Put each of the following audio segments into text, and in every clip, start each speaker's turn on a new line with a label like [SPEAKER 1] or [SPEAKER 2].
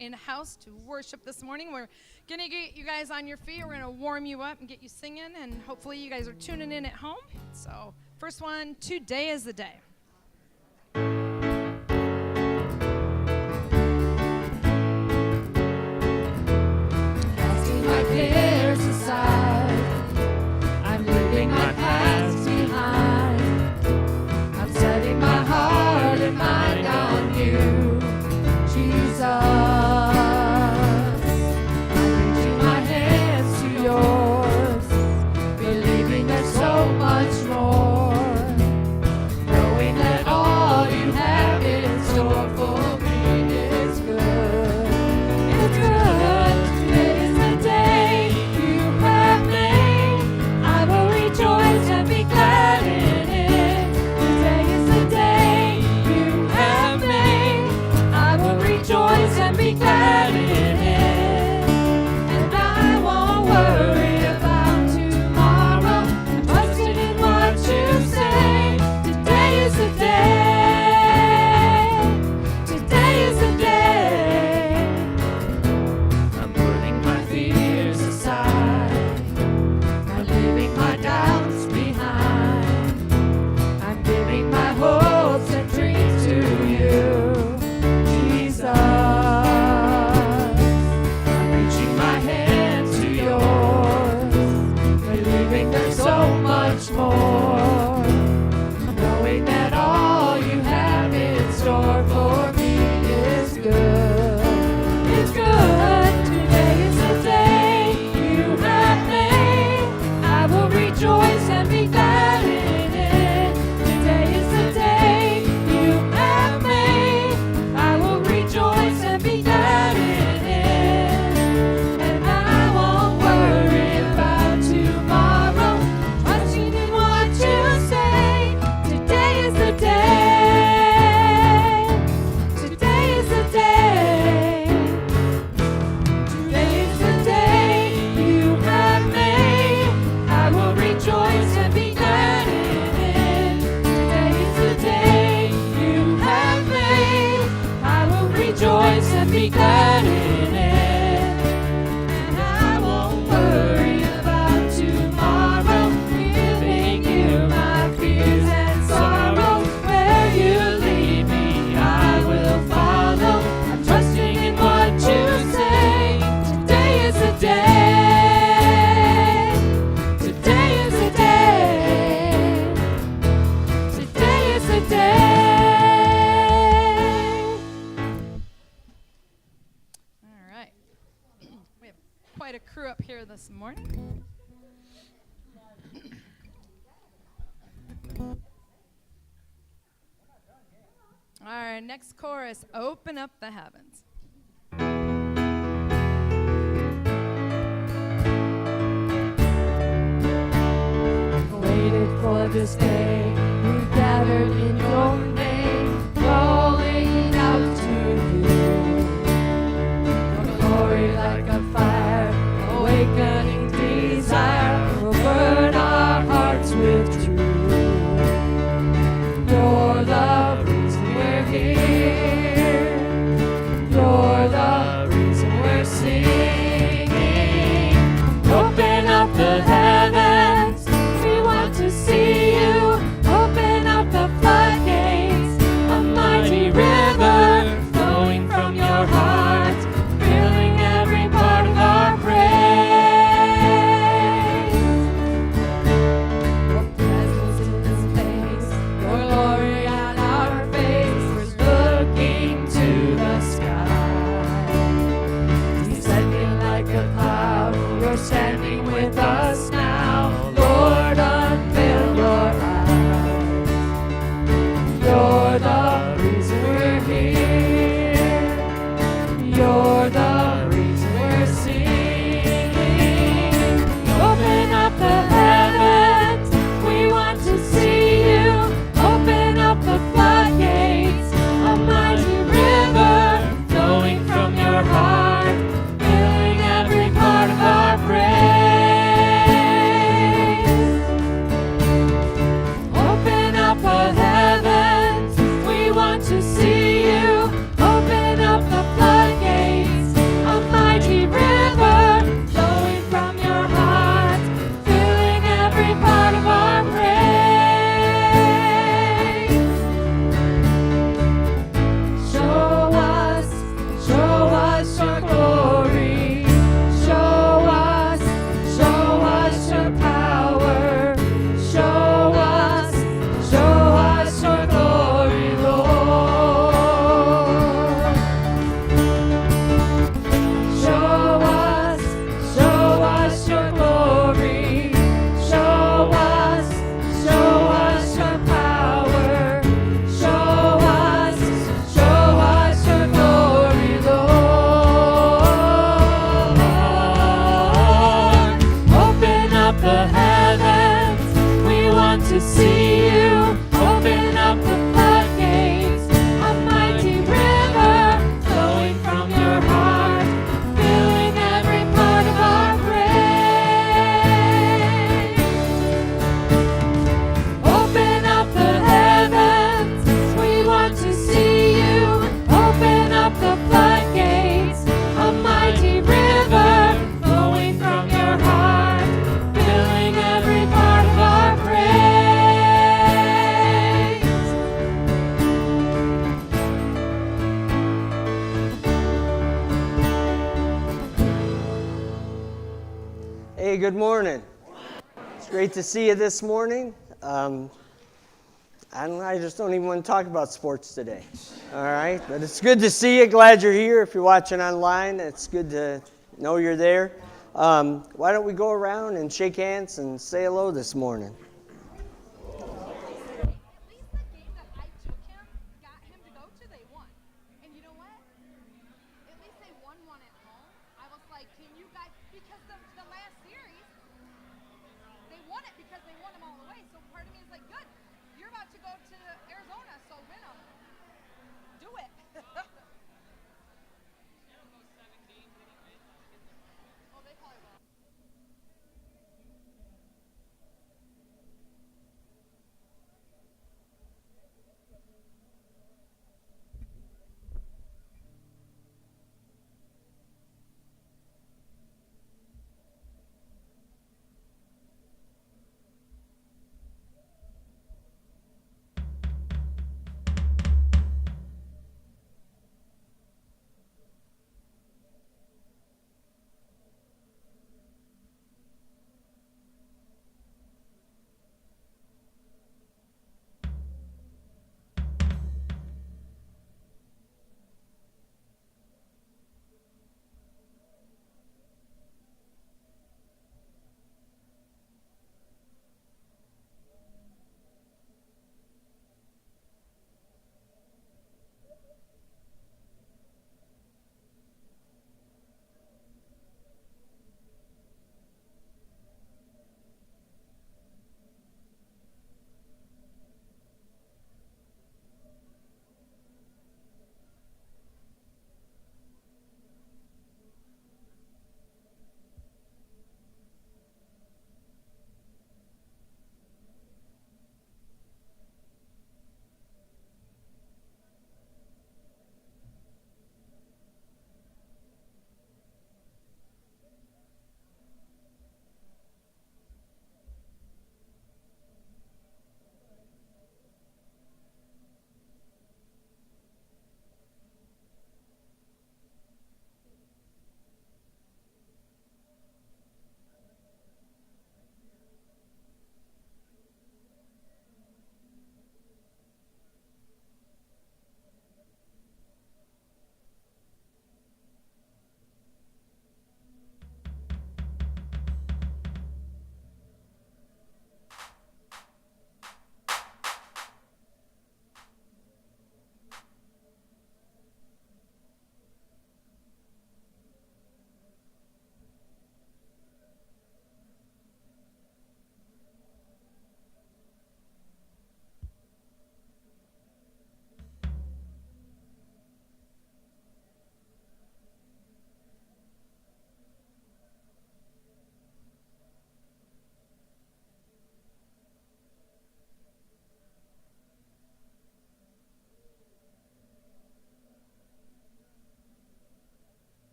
[SPEAKER 1] in-house to worship this morning. We're going to get you guys on your feet. We're going to warm you up and get you singing, and hopefully you guys are tuning in at home. So first one, Today is the Day.
[SPEAKER 2] Casting my cares aside, I'm leaving my past behind. I'm setting my heart and mind on you, Jesus. I'm reaching my hands to yours, believing there's so much more, knowing that all you have in store for me is good. It's good. Today is the day you have made. I will rejoice and be glad in it. Today is the day you have made. I will rejoice and be glad in it. And I won't worry about tomorrow. I'm trusting in what you say. Today is the day. Today is the day. I'm putting my fears aside. I'm leaving my doubts behind. I'm giving my hopes and dreams to you, Jesus. I'm reaching my hand to yours, believing there's so much more, knowing that all you have in store for me is good. It's good. Today is the day you have made. I will rejoice and be glad in it. Today is the day you have made. I will rejoice and be glad in it. And I won't worry about tomorrow, trusting in what you say. Today is the day. Today is the day. Today is the day you have made. I will rejoice and be glad in it. Today is the day you have made. I will rejoice and be glad in it. And I won't worry about tomorrow, giving you my fears and sorrows. Where you lead me, I will follow. I'm trusting in what you say. Today is the day. Today is the day. Today is the day.
[SPEAKER 1] All right. We have quite a crew up here this morning. All right, next chorus, Open Up the Heavens.
[SPEAKER 2] Waited for this day, we gathered in your name, calling out to you. Your glory like a fire, awakening desire, will burn our hearts with truth. You're the reason we're here. You're the reason we're singing. Open up the heavens. We want to see you. Open up the floodgates.
[SPEAKER 3] Hey, good morning. It's great to see you this morning. I just don't even want to talk about sports today. All right, but it's good to see you. Glad you're here. If you're watching online, it's good to know you're there. Why don't we go around and shake hands and say hello this morning?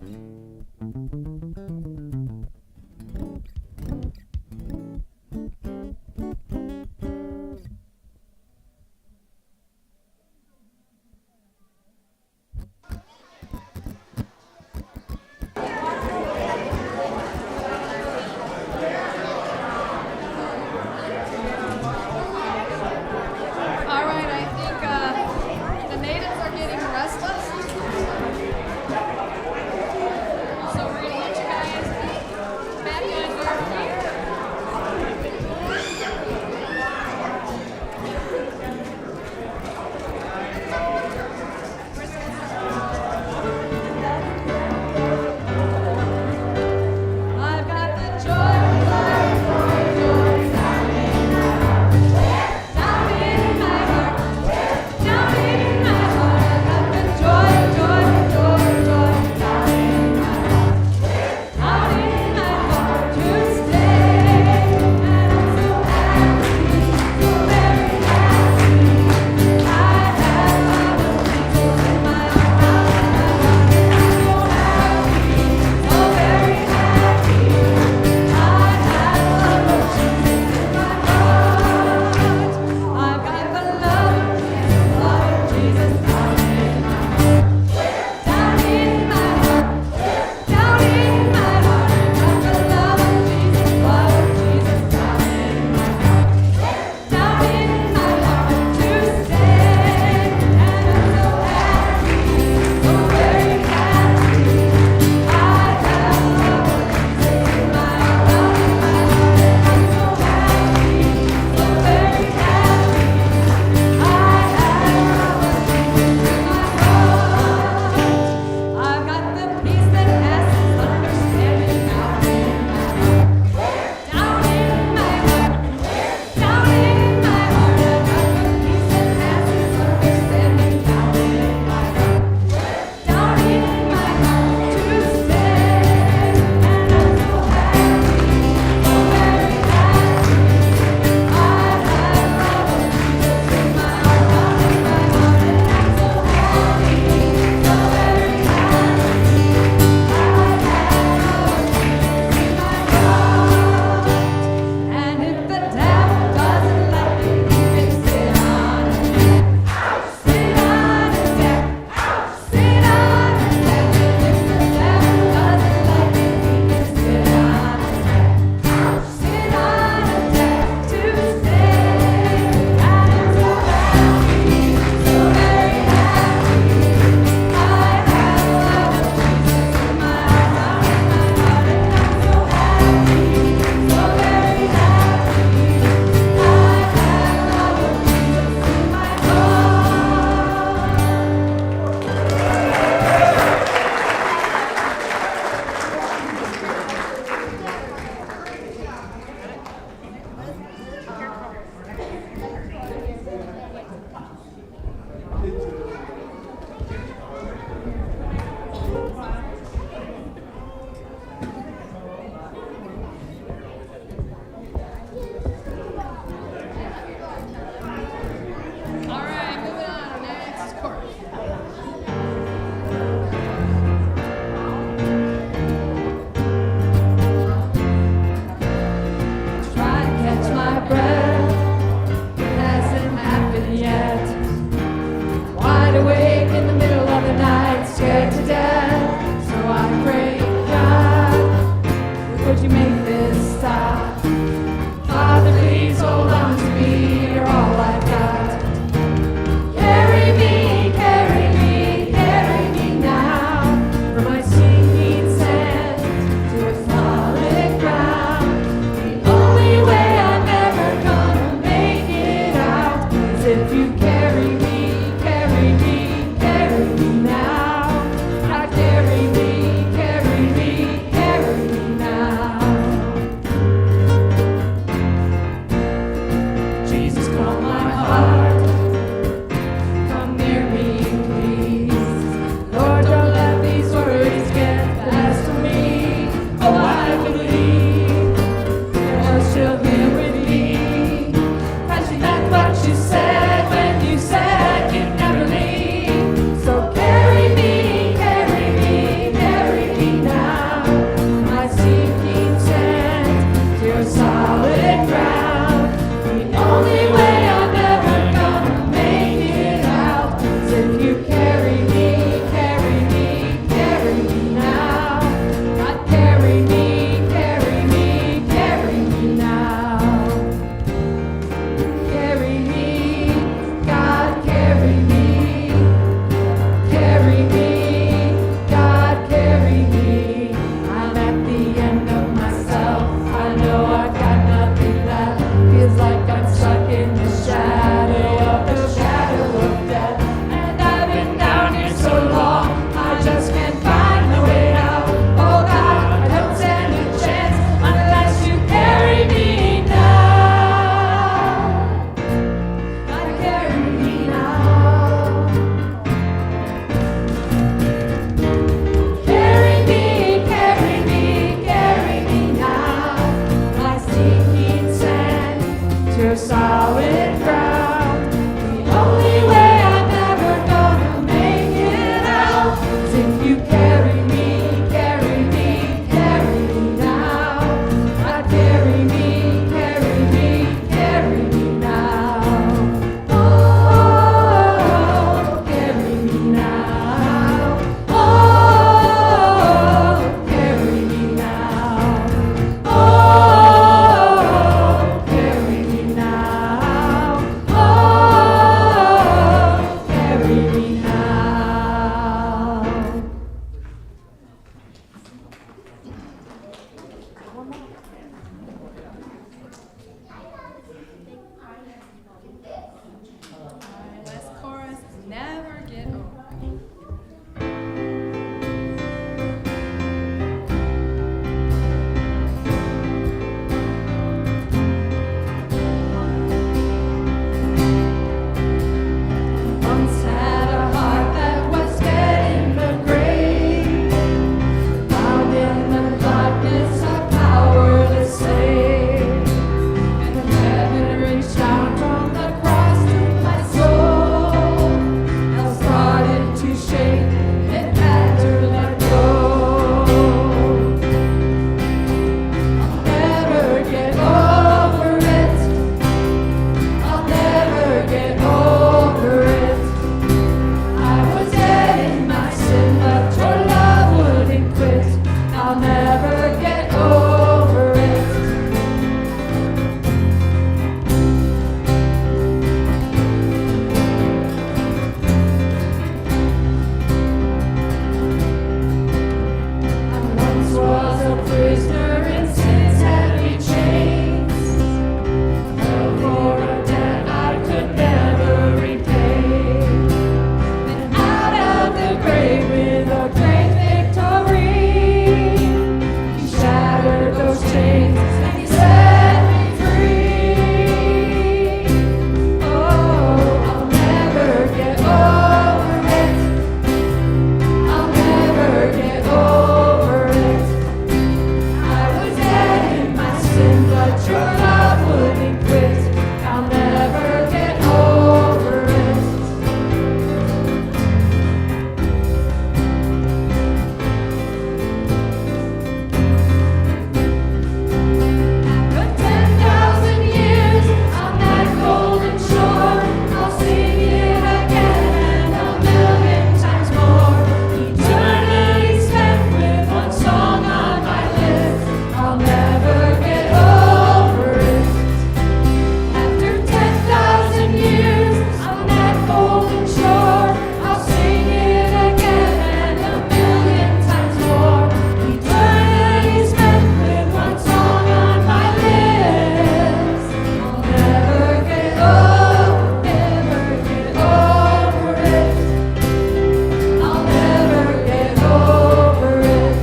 [SPEAKER 1] All right, I think the natives are getting restless. Last chorus, never get over.
[SPEAKER 2] Once had a heart that was dead in the grave, bound in the darkness of powerless save. And heaven reached down from the cross to my soul. I started to shake and had to let go. I'll never get over it. I'll never get over it. I was dead in my sin, but your love wouldn't quit. I'll never get over it. I once was a prisoner in sin's heavy chains, held for a debt I could never repay. And out of the grave with a great victory, he shattered those chains and he set me free. Oh, I'll never get over it. I'll never get over it. I was dead in my sin, but your love wouldn't quit. I'll never get over it. After 10,000 years on that golden shore, I'll sing it again and a million times more. Eternity spent with one song on my lips. I'll never get over it. After 10,000 years on that golden shore, I'll sing it again and a million times more. Eternity spent with one song on my lips. I'll never get over it. I'll never get over it.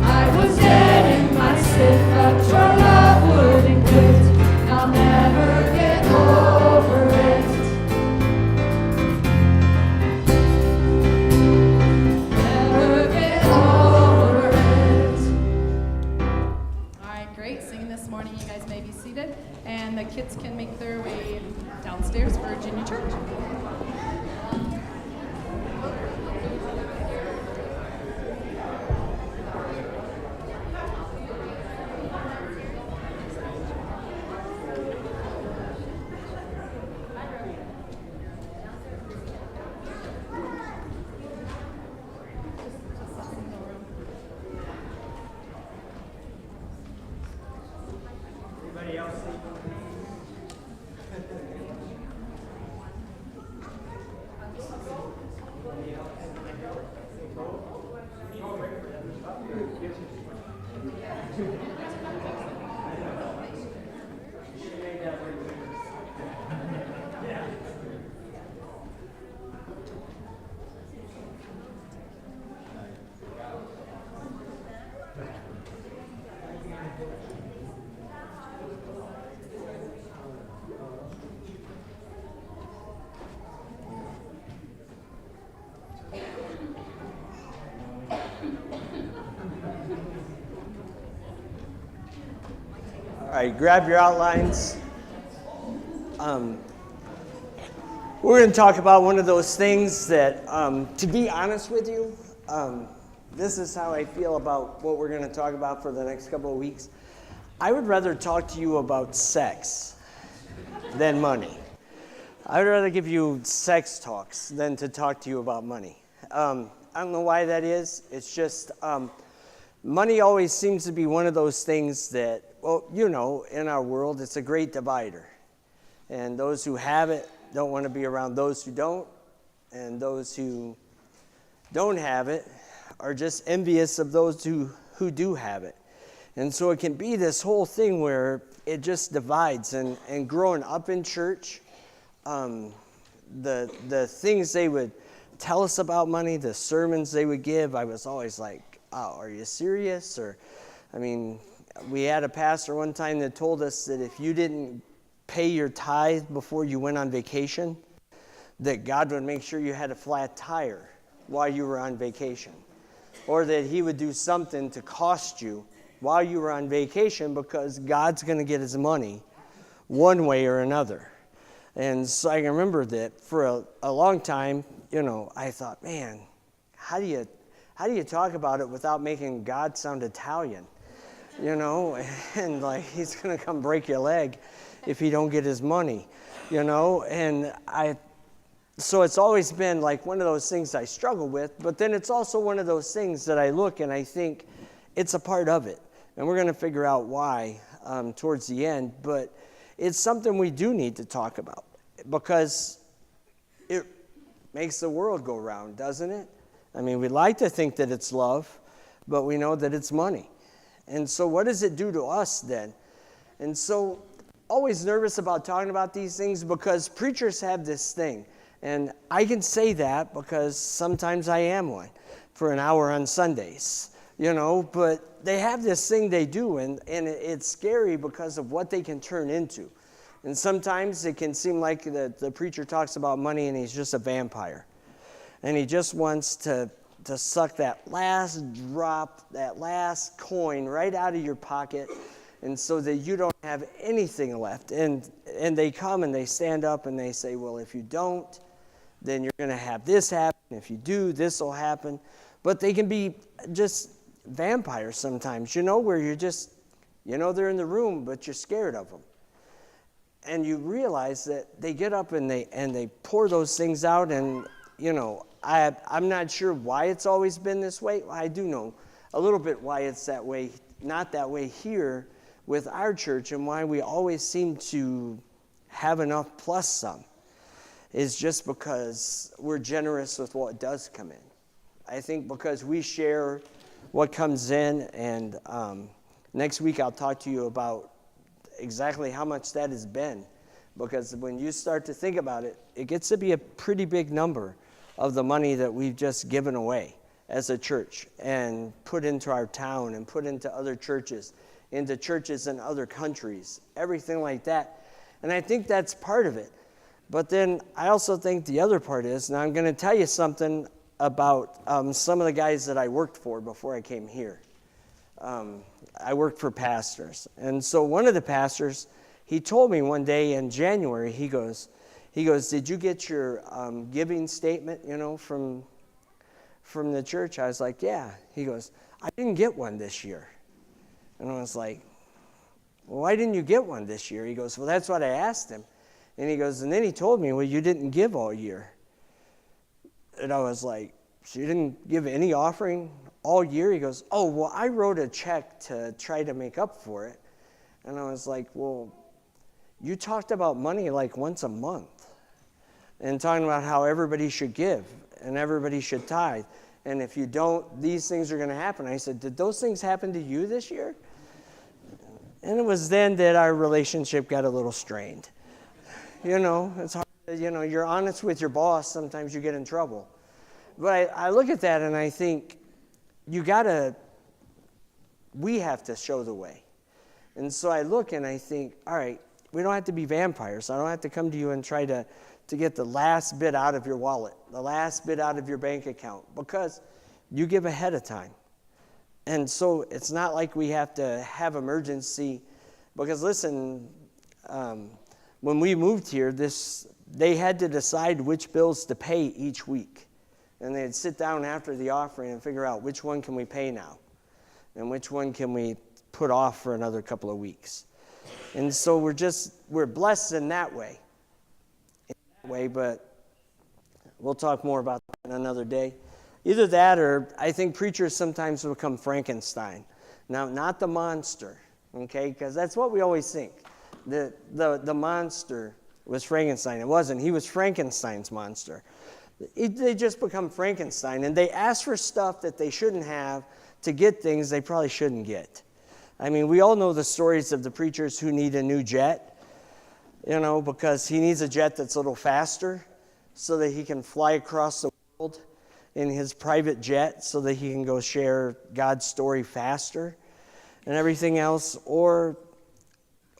[SPEAKER 2] I was dead in my sin, but your love wouldn't quit. I'll never get over it. Never get over it.
[SPEAKER 1] All right, great singing this morning. You guys may be seated, and the kids can make their way downstairs for Virginia Church.
[SPEAKER 3] Anybody else? All right, grab your outlines. We're going to talk about one of those things that, to be honest with you, this is how I feel about what we're going to talk about for the next couple of weeks. I would rather talk to you about sex than money. I would rather give you sex talks than to talk to you about money. I don't know why that is. It's just money always seems to be one of those things that, well, you know, in our world, it's a great divider. And those who have it don't want to be around those who don't. And those who don't have it are just envious of those who do have it. And so it can be this whole thing where it just divides. And growing up in church, the things they would tell us about money, the sermons they would give, I was always like, oh, are you serious? Or, I mean, we had a pastor one time that told us that if you didn't pay your tithe before you went on vacation, that God would make sure you had a flat tire while you were on vacation. Or that he would do something to cost you while you were on vacation because God's going to get his money one way or another. And so I remember that for a long time, you know, I thought, man, how do you talk about it without making God sound Italian? You know, and like he's going to come break your leg if you don't get his money, you know. And so it's always been like one of those things I struggle with, but then it's also one of those things that I look and I think it's a part of it. And we're going to figure out why towards the end, but it's something we do need to talk about because it makes the world go round, doesn't it? I mean, we like to think that it's love, but we know that it's money. And so what does it do to us then? And so always nervous about talking about these things because preachers have this thing. And I can say that because sometimes I am one for an hour on Sundays, you know, but they have this thing they do, and it's scary because of what they can turn into. And sometimes it can seem like the preacher talks about money and he's just a vampire. And he just wants to suck that last drop, that last coin right out of your pocket, and so that you don't have anything left. And they come and they stand up and they say, well, if you don't, then you're going to have this happen. If you do, this will happen. But they can be just vampires sometimes, you know, where you're just, you know, they're in the room, but you're scared of them. And you realize that they get up and they pour those things out. And, you know, I'm not sure why it's always been this way. I do know a little bit why it's that way, not that way here with our church, and why we always seem to have enough plus some is just because we're generous with what does come in. I think because we share what comes in, and next week I'll talk to you about exactly how much that has been, because when you start to think about it, it gets to be a pretty big number of the money that we've just given away as a church and put into our town and put into other churches, into churches in other countries, everything like that. And I think that's part of it. But then I also think the other part is, and I'm going to tell you something about some of the guys that I worked for before I came here. I worked for pastors. And so one of the pastors, he told me one day in January, he goes, did you get your giving statement, you know, from the church? I was like, yeah. He goes, I didn't get one this year. And I was like, well, why didn't you get one this year? He goes, well, that's what I asked him. And he goes, and then he told me, well, you didn't give all year. And I was like, so you didn't give any offering all year? He goes, oh, well, I wrote a check to try to make up for it. And I was like, well, you talked about money like once a month and talking about how everybody should give and everybody should tithe. And if you don't, these things are going to happen. I said, did those things happen to you this year? And it was then that our relationship got a little strained. You know, it's hard. You know, you're honest with your boss, sometimes you get in trouble. But I look at that and I think, we have to show the way. And so I look and I think, all right, we don't have to be vampires. I don't have to come to you and try to get the last bit out of your wallet, the last bit out of your bank account, because you give ahead of time. And so it's not like we have to have emergency, because listen, when we moved here, they had to decide which bills to pay each week. And they'd sit down after the offering and figure out which one can we pay now and which one can we put off for another couple of weeks. And so we're blessed in that way. But we'll talk more about that another day. Either that or I think preachers sometimes become Frankenstein. Now, not the monster, okay, because that's what we always think. The monster was Frankenstein. It wasn't. He was Frankenstein's monster. They just become Frankenstein, and they ask for stuff that they shouldn't have to get things they probably shouldn't get. I mean, we all know the stories of the preachers who need a new jet, because he needs a jet that's a little faster so that he can fly across the world in his private jet so that he can go share God's story faster and everything else. Or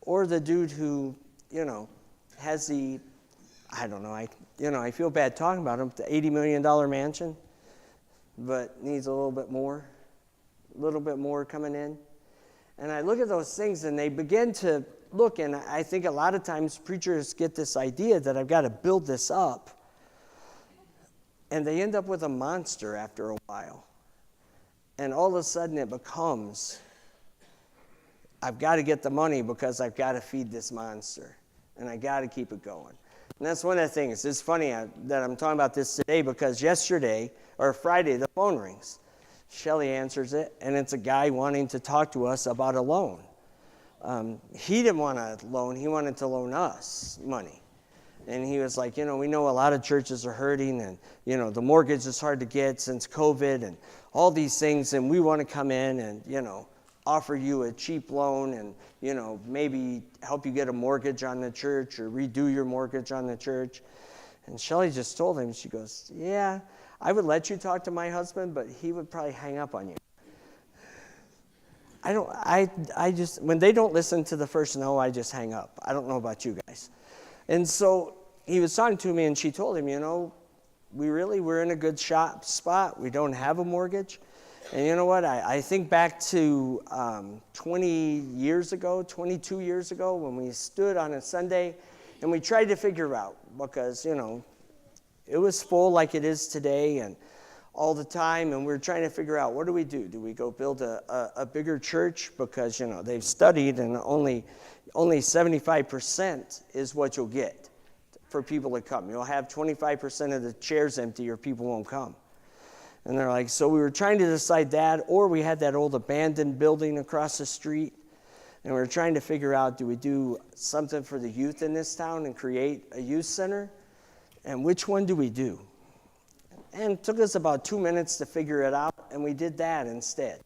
[SPEAKER 3] the dude who, has the, I don't know, I feel bad talking about him, the $80 million mansion, but needs a little bit more coming in. And I look at those things and they begin to look, and I think a lot of times preachers get this idea that I've got to build this up, and they end up with a monster after a while. And all of a sudden it becomes, I've got to get the money because I've got to feed this monster, and I got to keep it going. And that's one of the things. It's funny that I'm talking about this today because Friday, the phone rings. Shelly answers it, and it's a guy wanting to talk to us about a loan. He didn't want a loan. He wanted to loan us money. And he was like, we know a lot of churches are hurting, and, the mortgage is hard to get since COVID and all these things, and we want to come in and, offer you a cheap loan and, maybe help you get a mortgage on the church or redo your mortgage on the church. And Shelly just told him, she goes, yeah, I would let you talk to my husband, but he would probably hang up on you. I just, when they don't listen to the first no, I just hang up. I don't know about you guys. And so he was talking to me, and she told him, we're in a good spot. We don't have a mortgage. And you know what? I think back to 22 years ago, when we stood on a Sunday, and we tried to figure out, because, it was full like it is today and all the time, and we're trying to figure out, what do we do? Do we go build a bigger church? Because, they've studied, and only 75% is what you'll get for people to come. You'll have 25% of the chairs empty or people won't come. And they're like, so we were trying to decide that, or we had that old abandoned building across the street, and we were trying to figure out, do we do something for the youth in this town and create a youth center? And which one do we do? And it took us about 2 minutes to figure it out, and we did that instead.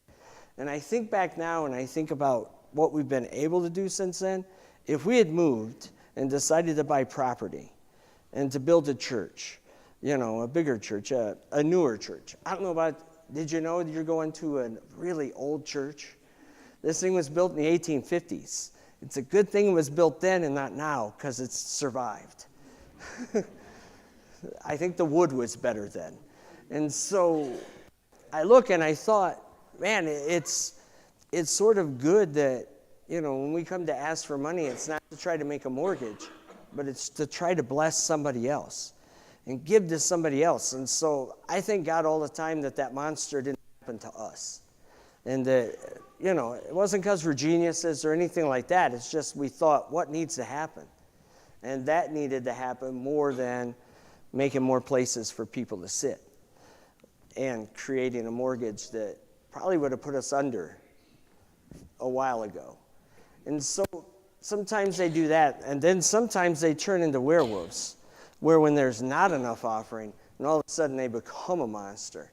[SPEAKER 3] And I think back now, and I think about what we've been able to do since then. If we had moved and decided to buy property and to build a church, a bigger church, a newer church. I don't know did you know you're going to a really old church? This thing was built in the 1850s. It's a good thing it was built then and not now, because it's survived. I think the wood was better then. And so I look and I thought, man, it's sort of good that, when we come to ask for money, it's not to try to make a mortgage, but it's to try to bless somebody else and give to somebody else. And so I thank God all the time that monster didn't happen to us. And that, it wasn't because we're geniuses or anything like that. It's just we thought, what needs to happen? And that needed to happen more than making more places for people to sit and creating a mortgage that probably would have put us under a while ago. And so sometimes they do that, and then sometimes they turn into werewolves, where when there's not enough offering, and all of a sudden they become a monster.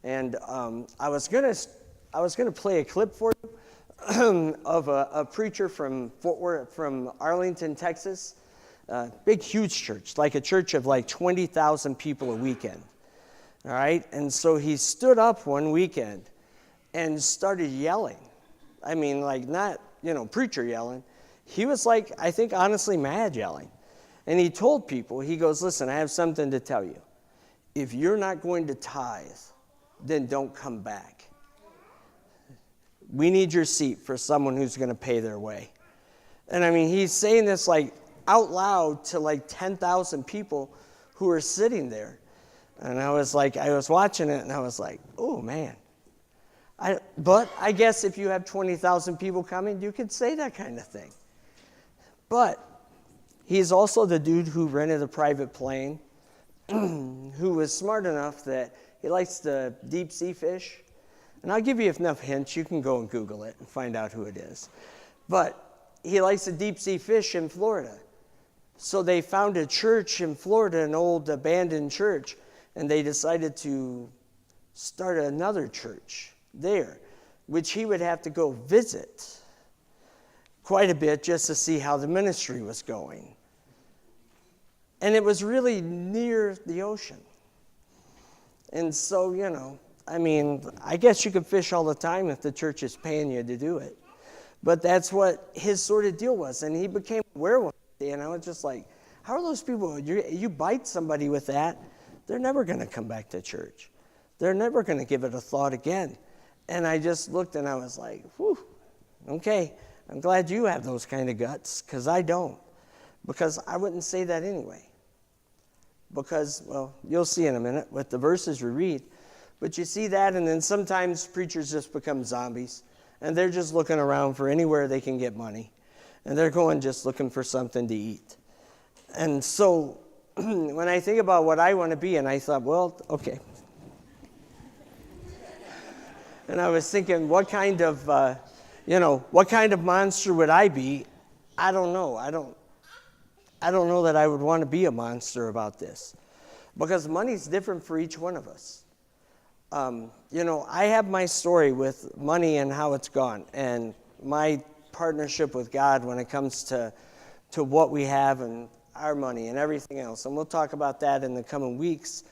[SPEAKER 3] And I was gonna play a clip for you of a preacher from Arlington, Texas. Big, huge church, like a church of like 20,000 people a weekend. All right, and so he stood up one weekend and started yelling. I mean, like not preacher yelling. He was like, I think honestly mad yelling. And he told people, he goes, listen, I have something to tell you. If you're not going to tithe, then don't come back. We need your seat for someone who's going to pay their way. And I mean, he's saying this like out loud to like 10,000 people who are sitting there. And I was watching it, and I was like, oh, man. But I guess if you have 20,000 people coming, you could say that kind of thing. But he's also the dude who rented a private plane, who was smart enough that he likes to deep sea fish. And I'll give you enough hints. You can go and Google it and find out who it is. But he likes to deep sea fish in Florida. So they found a church in Florida, an old abandoned church, and they decided to start another church there, which he would have to go visit quite a bit just to see how the ministry was going. And it was really near the ocean. And so, I guess you could fish all the time if the church is paying you to do it. But that's what his sort of deal was. And he became aware of it. And I was just like, how are those people? You bite somebody with that, they're never going to come back to church. They're never going to give it a thought again. And I just looked and I was like, whew, okay, I'm glad you have those kind of guts, because I don't. Because I wouldn't say that anyway. Because, well, you'll see in a minute with the verses we read. But you see that, and then sometimes preachers just become zombies. And they're just looking around for anywhere they can get money. And they're going just looking for something to eat. And so when I think about what I want to be, and I thought, well, okay. And I was thinking, what kind of monster would I be? I don't know. I don't know that I would want to be a monster about this. Because money's different for each one of us. I have my story with money and how it's gone. And my partnership with God when it comes to what we have and our money and everything else. And we'll talk about that in the coming weeks.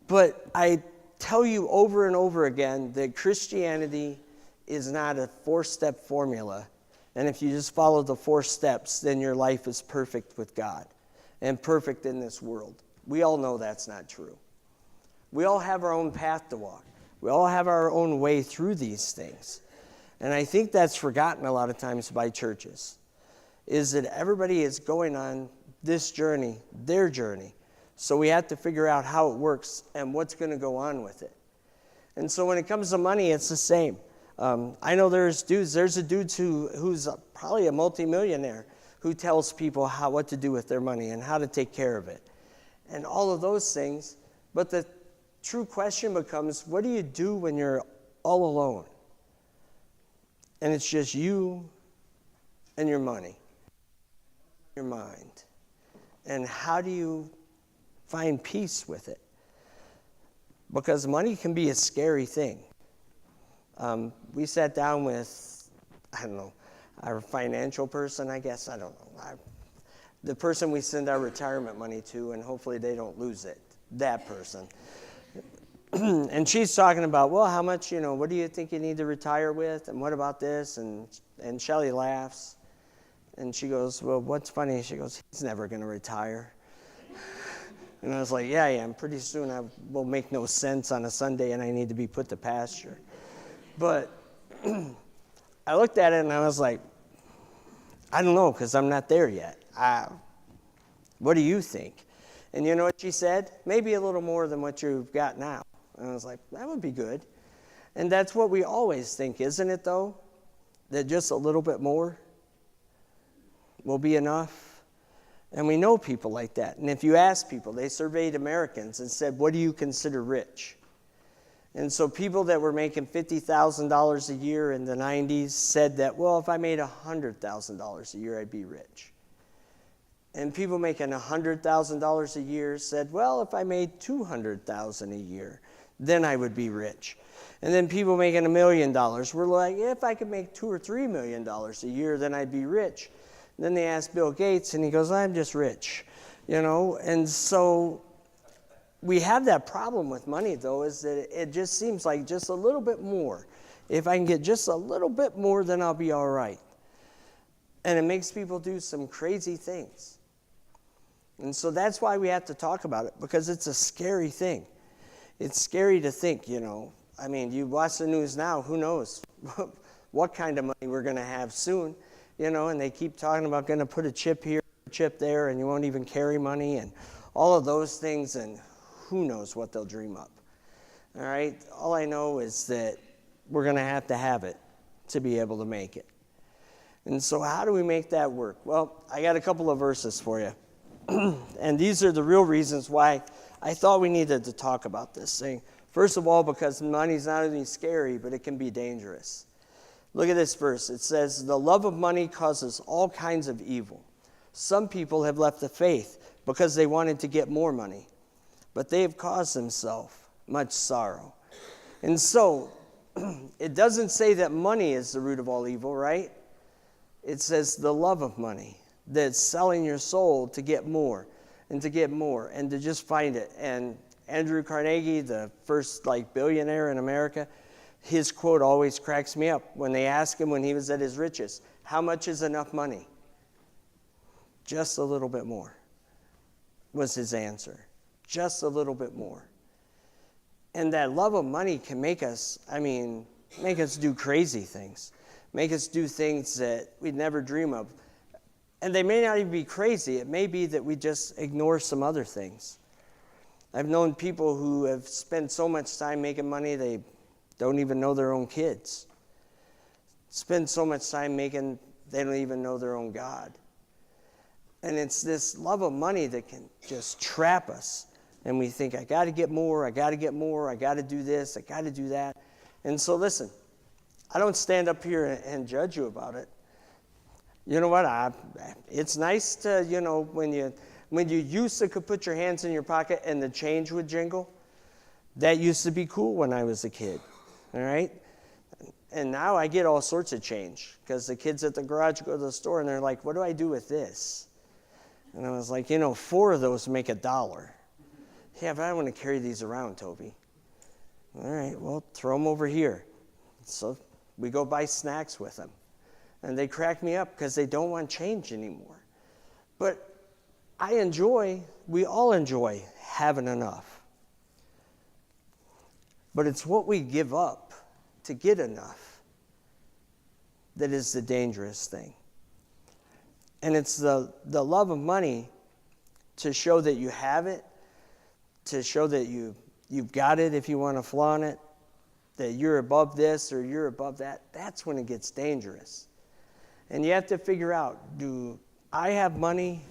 [SPEAKER 3] But I tell you over and over again that Christianity is not a 4-step formula. And if you just follow the 4 steps, then your life is perfect with God and perfect in this world. We all know that's not true. We all have our own path to walk. We all have our own way through these things. And I think that's forgotten a lot of times by churches, is that everybody is going on this journey, their journey. So we have to figure out how it works and what's going to go on with it. And so when it comes to money, it's the same. I know there's a dude who's probably a multimillionaire who tells people what to do with their money and how to take care of it and all of those things. But the true question becomes, what do you do when you're all alone? And it's just you and your money, your mind. And how do you find peace with it? Because money can be a scary thing. We sat down with, our financial person, I guess. I don't know. The person we send our retirement money to, and hopefully they don't lose it. That person. And she's talking about, well, how much, what do you think you need to retire with? And what about this? And Shelley laughs. And she goes, well, what's funny? She goes, he's never going to retire. And I was like, yeah, I am. Pretty soon I will make no sense on a Sunday and I need to be put to pasture. But I looked at it and I was like, I don't know, because I'm not there yet. What do you think? And you know what she said? Maybe a little more than what you've got now. And I was like, that would be good. And that's what we always think, isn't it, though? That just a little bit more will be enough. And we know people like that. And if you ask people, they surveyed Americans and said, what do you consider rich? And so people that were making $50,000 a year in the 90s said that, well, if I made $100,000 a year, I'd be rich. And people making $100,000 a year said, well, if I made $200,000 a year, then I would be rich. And then people making $1 million were like, if I could make $2 or $3 million a year, then I'd be rich. And then they asked Bill Gates, and he goes, I'm just rich, And so we have that problem with money, though, is that it just seems like just a little bit more. If I can get just a little bit more, then I'll be all right. And it makes people do some crazy things. And so that's why we have to talk about it, because it's a scary thing. It's scary to think, I mean, you watch the news now, who knows what kind of money we're going to have soon, and they keep talking about going to put a chip here, a chip there, and you won't even carry money, and all of those things, and who knows what they'll dream up. All right? All I know is that we're going to have it to be able to make it. And so how do we make that work? Well, I got a couple of verses for you. And these are the real reasons why I thought we needed to talk about this thing. First of all, because money's not only scary, but it can be dangerous. Look at this verse. It says, the love of money causes all kinds of evil. Some people have left the faith because they wanted to get more money, but they have caused themselves much sorrow. And so, it doesn't say that money is the root of all evil, right? It says the love of money, that's selling your soul to get more and to get more and to just find it. And Andrew Carnegie, the first billionaire in America, his quote always cracks me up when they ask him when he was at his richest, how much is enough money? Just a little bit more was his answer. Just a little bit more. And that love of money can make us do crazy things. Make us do things that we'd never dream of. And they may not even be crazy. It may be that we just ignore some other things. I've known people who have spent so much time making money they don't even know their own kids. Spend so much time they don't even know their own God. And it's this love of money that can just trap us. And we think, I got to get more, I got to get more, I got to do this, I got to do that. And so listen, I don't stand up here and judge you about it. You know what? It's nice to, when you used to could put your hands in your pocket and the change would jingle. That used to be cool when I was a kid, all right? And now I get all sorts of change because the kids at the garage go to the store and they're like, what do I do with this? And I was like, 4 of those make $1. Yeah, but I don't want to carry these around, Toby. All right, well, throw them over here. So we go buy snacks with them. And they crack me up because they don't want change anymore. But we all enjoy having enough. But it's what we give up to get enough that is the dangerous thing. And it's the love of money to show that you have it, to show that you've got it if you want to flaunt it, that you're above this or you're above that. That's when it gets dangerous. And you have to figure out, do I have money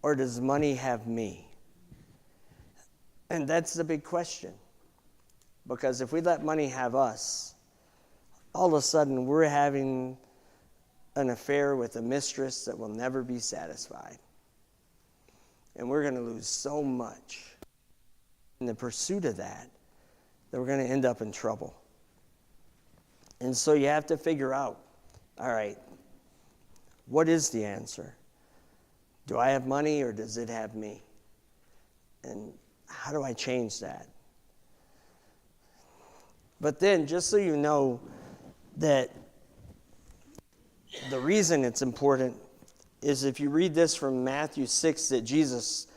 [SPEAKER 3] or does money have me? And that's the big question. Because if we let money have us, all of a sudden we're having an affair with a mistress that will never be satisfied. And we're going to lose so much in the pursuit of that we're going to end up in trouble. And so you have to figure out, all right, what is the answer? Do I have money or does it have me? And how do I change that? But then, just so you know that the reason it's important is if you read this from Matthew 6 that Jesus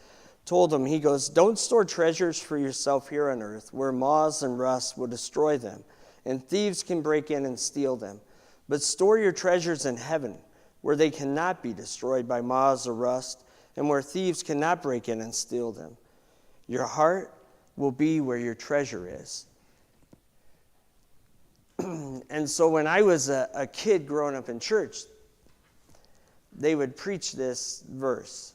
[SPEAKER 3] told them, he goes, don't store treasures for yourself here on earth where moths and rust will destroy them and thieves can break in and steal them. But store your treasures in heaven where they cannot be destroyed by moths or rust and where thieves cannot break in and steal them. Your heart will be where your treasure is. And so when I was a kid growing up in church, they would preach this verse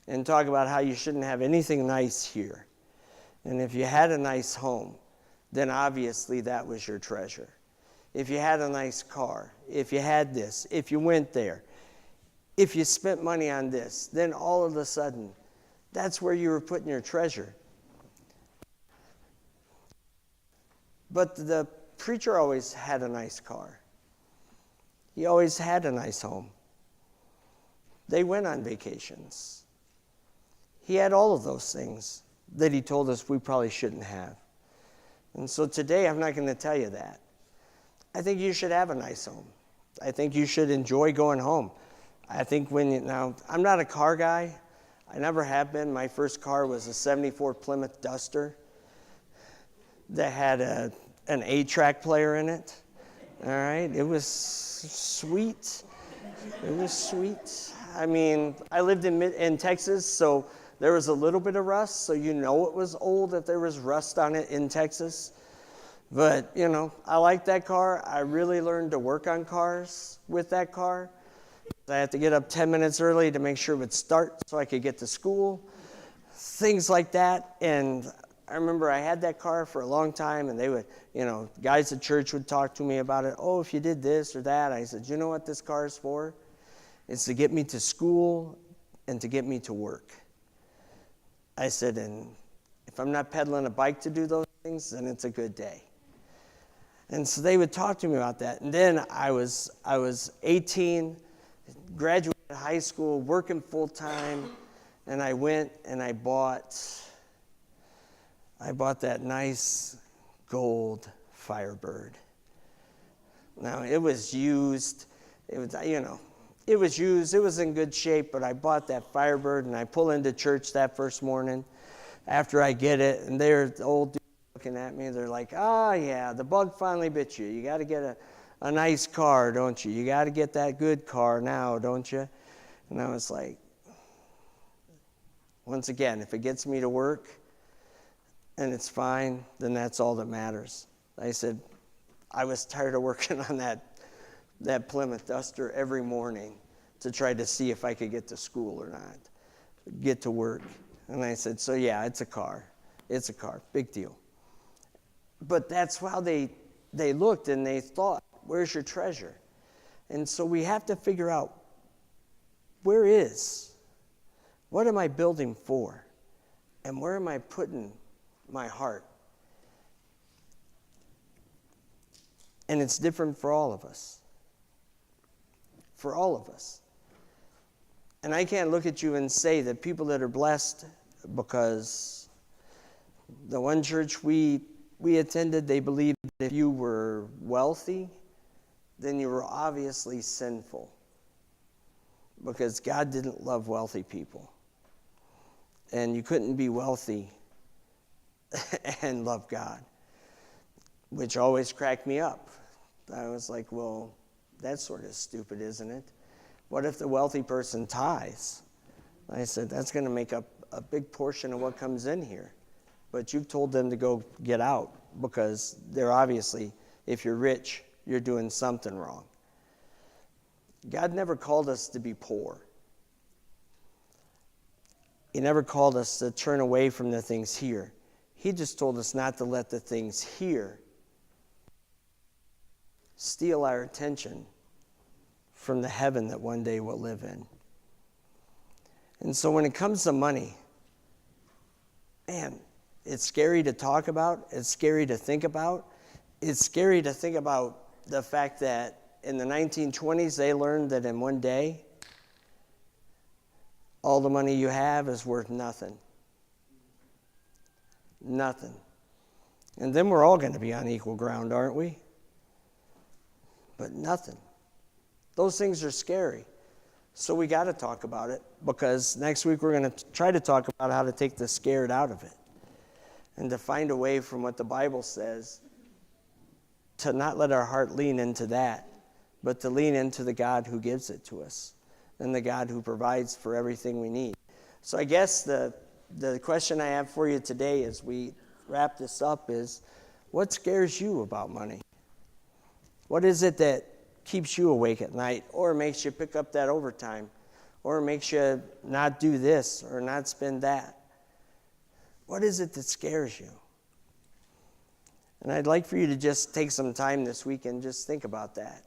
[SPEAKER 3] and talk about how you shouldn't have anything nice here. And if you had a nice home, then obviously that was your treasure. If you had a nice car, if you had this, if you went there, if you spent money on this, then all of a sudden, that's where you were putting your treasure. But the preacher always had a nice car. He always had a nice home. They went on vacations. He had all of those things that he told us we probably shouldn't have. And so today I'm not going to tell you that. I think you should have a nice home. I think you should enjoy going home. I think now, I'm not a car guy. I never have been. My first car was a 74 Plymouth Duster that had an 8-track player in it. All right? It was sweet. It was sweet. I mean, I lived in Texas, so There was a little bit of rust, so you know it was old if there was rust on it in Texas. But, I like that car. I really learned to work on cars with that car. I had to get up 10 minutes early to make sure it would start so I could get to school. Things like that. And I remember I had that car for a long time, and they would, guys at church would talk to me about it. Oh, if you did this or that. I said, you know what this car is for? It's to get me to school and to get me to work. I said, and if I'm not pedaling a bike to do those things, then it's a good day. And so they would talk to me about that. And then I was 18, graduated high school, working full time, and I went and I bought that nice gold Firebird. Now it was used. It was used. It was in good shape, but I bought that Firebird, and I pull into church that first morning after I get it, and they're the old dudes looking at me. They're like, yeah, the bug finally bit you. You got to get a nice car, don't you? You got to get that good car now, don't you? And I was like, once again, if it gets me to work and it's fine, then that's all that matters. I said, I was tired of working on that Plymouth Duster every morning to try to see if I could get to school or not, get to work. And I said, so yeah, it's a car. It's a car, big deal. But that's how they looked, and they thought, where's your treasure? And so we have to figure out, what am I building for? And where am I putting my heart? And it's different for all of us. For all of us. And I can't look at you and say that people that are blessed, because the one church we attended, they believed that if you were wealthy, then you were obviously sinful, because God didn't love wealthy people. And you couldn't be wealthy and love God, which always cracked me up. I was like, well, that's sort of stupid, isn't it? What if the wealthy person tithes? I said, that's going to make up a big portion of what comes in here. But you've told them to go get out, because they're obviously, if you're rich, you're doing something wrong. God never called us to be poor. He never called us to turn away from the things here. He just told us not to let the things here steal our attention from the heaven that one day we'll live in. And so when it comes to money, man, it's scary to talk about. It's scary to think about. It's scary to think about the fact that in the 1920s, they learned that in one day, all the money you have is worth nothing. Nothing. And then we're all going to be on equal ground, aren't we? But nothing. Those things are scary. So we got to talk about it, because next week we're going to try to talk about how to take the scared out of it and to find a way from what the Bible says to not let our heart lean into that, but to lean into the God who gives it to us and the God who provides for everything we need. So I guess the question I have for you today as we wrap this up is, what scares you about money? What is it that keeps you awake at night, or makes you pick up that overtime, or makes you not do this or not spend that? What is it that scares you? And I'd like for you to just take some time this week and just think about that.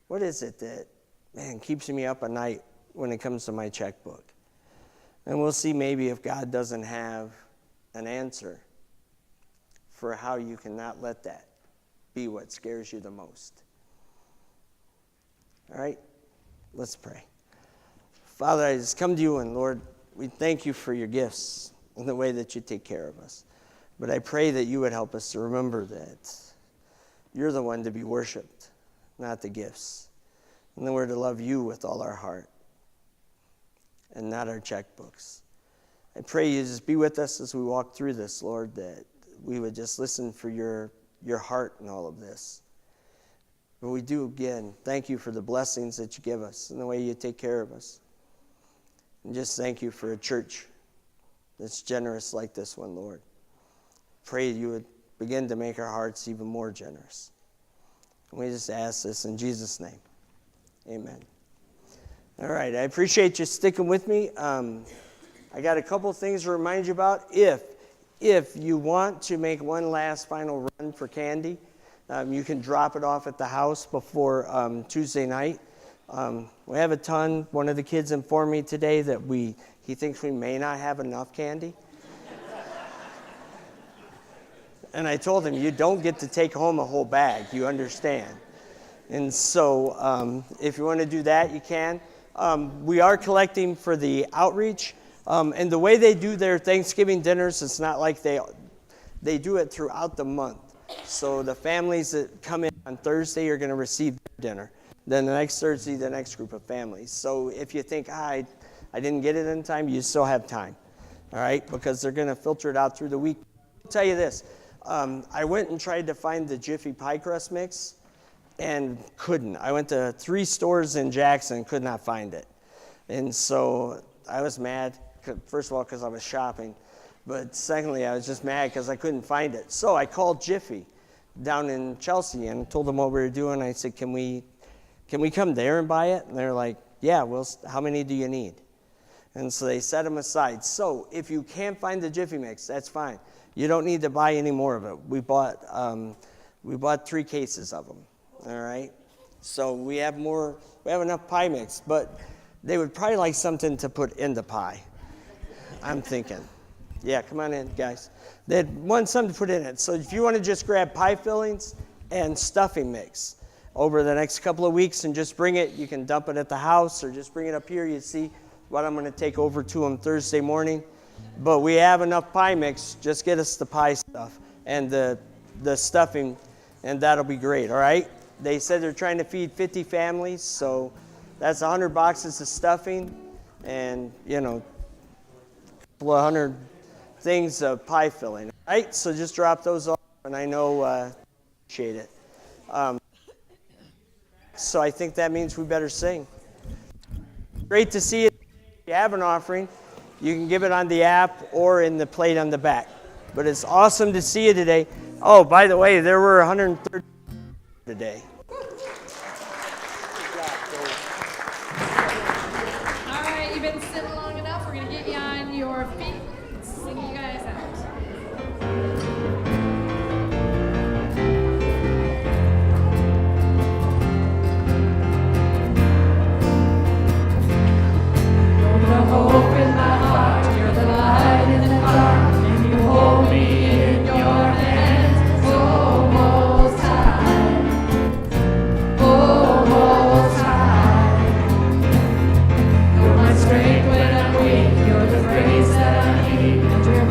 [SPEAKER 3] What is it that, keeps me up at night when it comes to my checkbook? And we'll see maybe if God doesn't have an answer for how you cannot let that be what scares you the most. All right, let's pray. Father, I just come to you, and Lord, we thank you for your gifts and the way that you take care of us. But I pray that you would help us to remember that you're the one to be worshiped, not the gifts. And then we're to love you with all our heart and not our checkbooks. I pray you just be with us as we walk through this, Lord, that we would just listen for your heart in all of this. But we do, again, thank you for the blessings that you give us and the way you take care of us. And just thank you for a church that's generous like this one, Lord. Pray you would begin to make our hearts even more generous. And we just ask this in Jesus' name. Amen. All right, I appreciate you sticking with me. I got a couple things to remind you about. If you want to make one last final run for candy, you can drop it off at the house before Tuesday night. We have a ton. One of the kids informed me today that he thinks we may not have enough candy. And I told him, you don't get to take home a whole bag, you understand. And so if you want to do that, you can. We are collecting for the outreach. And the way they do their Thanksgiving dinners, it's not like they do it throughout the month. So the families that come in on Thursday are going to receive their dinner. Then the next Thursday, the next group of families. So if you think, I didn't get it in time, you still have time. All right? Because they're going to filter it out through the week. I'll tell you this. I went and tried to find the Jiffy Pie Crust mix and couldn't. I went to 3 stores in Jackson, could not find it. And so I was mad, first of all, because I was shopping. But secondly, I was just mad because I couldn't find it. So I called Jiffy down in Chelsea and told them what we were doing. I said, can we come there and buy it? And they're like, yeah, well, how many do you need? And so they set them aside. So if you can't find the Jiffy Mix, that's fine. You don't need to buy any more of it. We bought 3 cases of them. All right. So we have enough pie mix, but they would probably like something to put in the pie. I'm thinking. Yeah, come on in, guys. They'd want something to put in it. So if you want to just grab pie fillings and stuffing mix over the next couple of weeks and just bring it, you can dump it at the house or just bring it up here. You see what I'm going to take over to them Thursday morning. But we have enough pie mix. Just get us the pie stuff and the stuffing, and that'll be great, all right? They said they're trying to feed 50 families, so that's 100 boxes of stuffing and, a couple of 100 things of pie filling, all right? So just drop those off, and I know appreciate it. So I think that means we better sing. Great to see you. If you have an offering, you can give it on the app or in the plate on the back. But it's awesome to see you today. Oh, by the way, there were 130 today.
[SPEAKER 1] All right, you've been sitting long enough. We're going to get you on your feet and sing you guys out.
[SPEAKER 2] Hope in my heart, you're the light in the dark, and you hold me in your hands, oh Most High, oh Most High. You're my strength when I'm weak, you're the grace that I need, and you're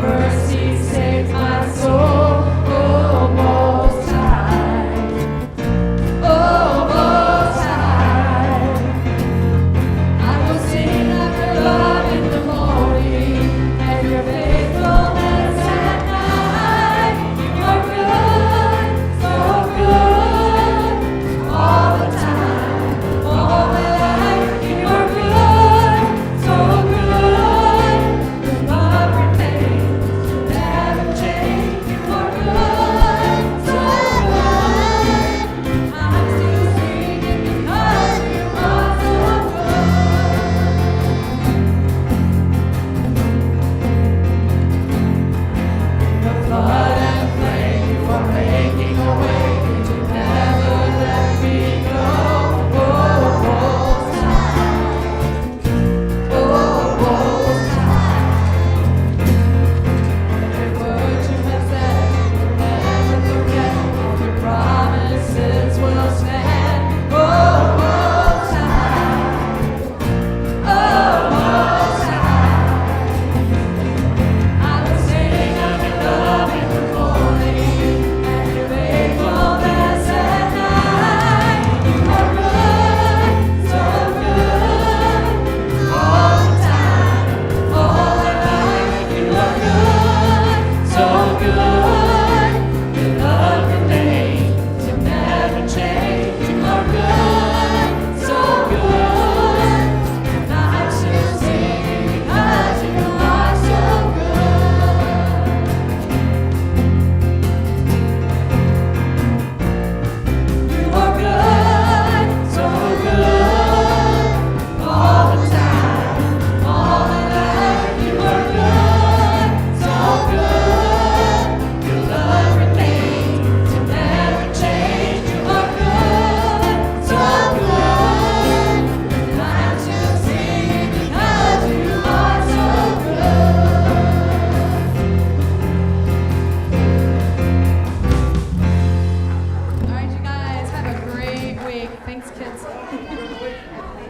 [SPEAKER 1] Thanks, kids.